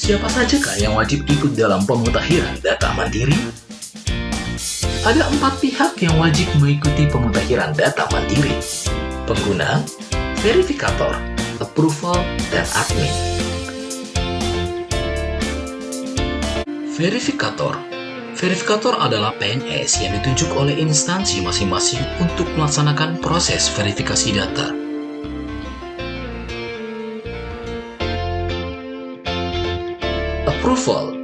Siapa sajakah yang wajib ikut dalam pemutahiran data mandiri? Ada 4 pihak yang wajib mengikuti pemutahiran data mandiri: pengguna, verifikator, approval, dan admin. Verifikator adalah PNS yang ditunjuk oleh instansi masing-masing untuk melaksanakan proses verifikasi data. Approval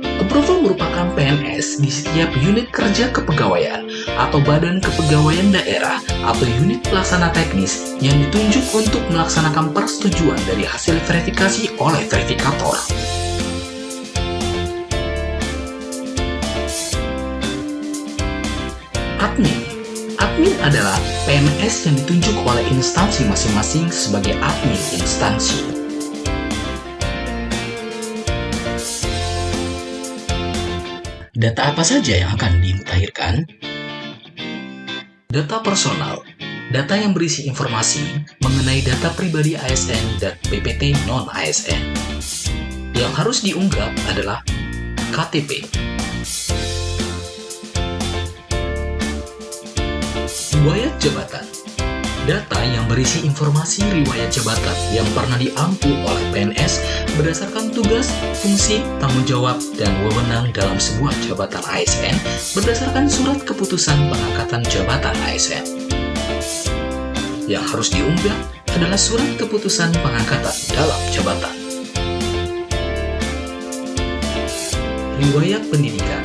merupakan PNS di setiap unit kerja kepegawaian atau badan kepegawaian daerah atau unit pelaksana teknis yang ditunjuk untuk melaksanakan persetujuan dari hasil verifikasi oleh verifikator. Admin adalah PNS yang ditunjuk oleh instansi masing-masing sebagai admin instansi. Data apa saja yang akan dimutakhirkan? Data personal, data yang berisi informasi mengenai data pribadi ASN dan PPT non-ASN. Yang harus diunggah adalah KTP. Riwayat jabatan, data yang berisi informasi riwayat jabatan yang pernah diampu oleh PNS berdasarkan tugas, fungsi, tanggung jawab, dan wewenang dalam sebuah jabatan ASN berdasarkan surat keputusan pengangkatan jabatan ASN. Yang harus diunggah adalah surat keputusan pengangkatan dalam jabatan. Riwayat pendidikan,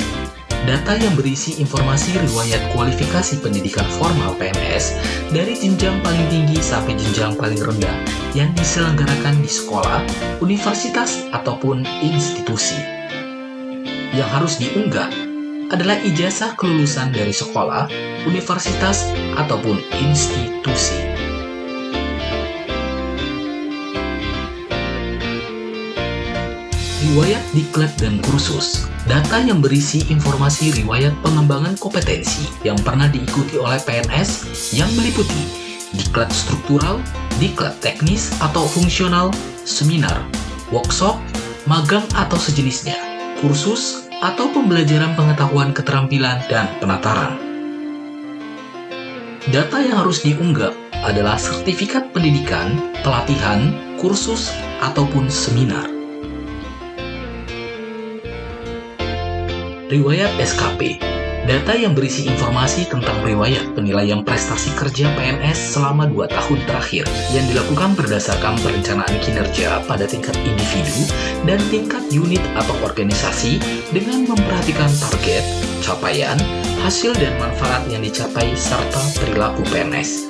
data yang berisi informasi riwayat kualifikasi pendidikan formal PNS dari jenjang paling tinggi sampai jenjang paling rendah yang diselenggarakan di sekolah, universitas, ataupun institusi. Yang harus diunggah adalah ijazah kelulusan dari sekolah, universitas, ataupun institusi. Riwayat diklat dan kursus, data yang berisi informasi riwayat pengembangan kompetensi yang pernah diikuti oleh PNS yang meliputi diklat struktural, diklat teknis atau fungsional, seminar, workshop, magang atau sejenisnya, kursus, atau pembelajaran pengetahuan keterampilan dan penataran. Data yang harus diunggah adalah sertifikat pendidikan, pelatihan, kursus, ataupun seminar. Riwayat SKP, data yang berisi informasi tentang riwayat penilaian prestasi kerja PNS selama 2 tahun terakhir yang dilakukan berdasarkan perencanaan kinerja pada tingkat individu dan tingkat unit atau organisasi dengan memperhatikan target, capaian, hasil dan manfaat yang dicapai serta perilaku PNS.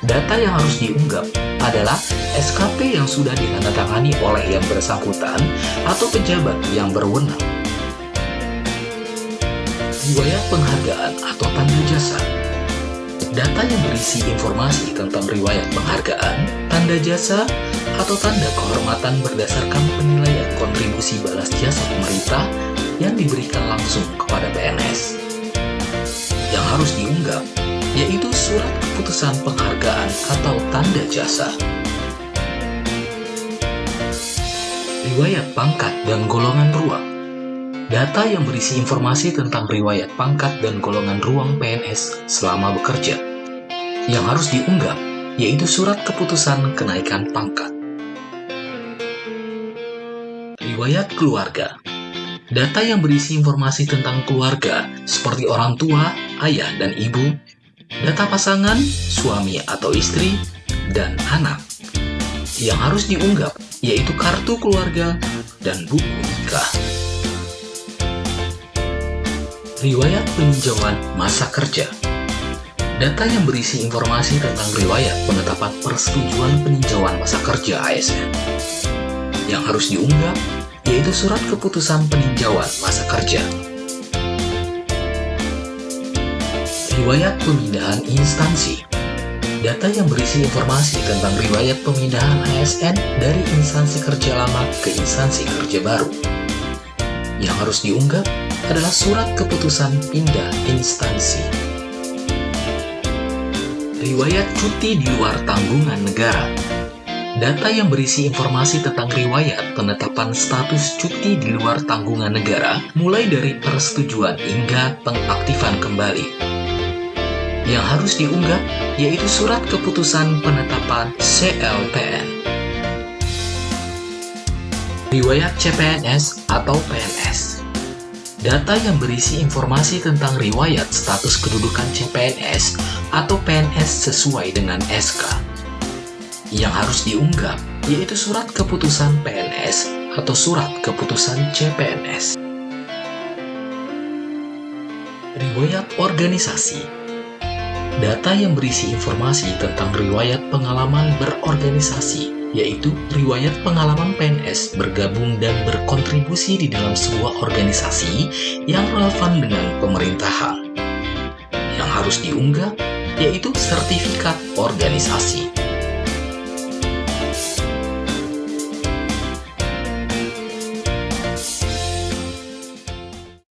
Data yang harus diunggah adalah SKP yang sudah ditandatangani oleh yang bersangkutan atau pejabat yang berwenang. Riwayat penghargaan atau tanda jasa, data yang berisi informasi tentang riwayat penghargaan, tanda jasa, atau tanda kehormatan berdasarkan penilaian kontribusi balas jasa pemerintah yang diberikan langsung kepada PNS. Yang harus diunggah yaitu surat keputusan penghargaan atau tanda jasa. Riwayat pangkat dan golongan ruang, data yang berisi informasi tentang riwayat pangkat dan golongan ruang PNS selama bekerja. Yang harus diunggah yaitu surat keputusan kenaikan pangkat. Riwayat keluarga, data yang berisi informasi tentang keluarga seperti orang tua, ayah dan ibu, data pasangan, suami atau istri, dan anak. Yang harus diunggah yaitu kartu keluarga dan buku nikah. Riwayat peninjauan masa kerja, data yang berisi informasi tentang riwayat penetapan persetujuan peninjauan masa kerja ASN. Yang harus diunggah yaitu surat keputusan peninjauan masa kerja. Riwayat pemindahan instansi, data yang berisi informasi tentang riwayat pemindahan ASN dari instansi kerja lama ke instansi kerja baru. Yang harus diunggah adalah surat keputusan pindah instansi. Riwayat cuti di luar tanggungan negara, Data yang berisi informasi tentang riwayat penetapan status cuti di luar tanggungan negara, mulai dari persetujuan hingga pengaktifan kembali. Yang harus diunggah yaitu surat keputusan penetapan CLPN, riwayat CPNS atau PNS. Data yang berisi informasi tentang riwayat status kedudukan CPNS atau PNS sesuai dengan SK. Yang harus diunggah yaitu surat keputusan PNS atau surat keputusan CPNS. Riwayat organisasi. Data yang berisi informasi tentang riwayat pengalaman berorganisasi, yaitu riwayat pengalaman PNS bergabung dan berkontribusi di dalam sebuah organisasi yang relevan dengan pemerintahan. Yang harus diunggah yaitu sertifikat organisasi.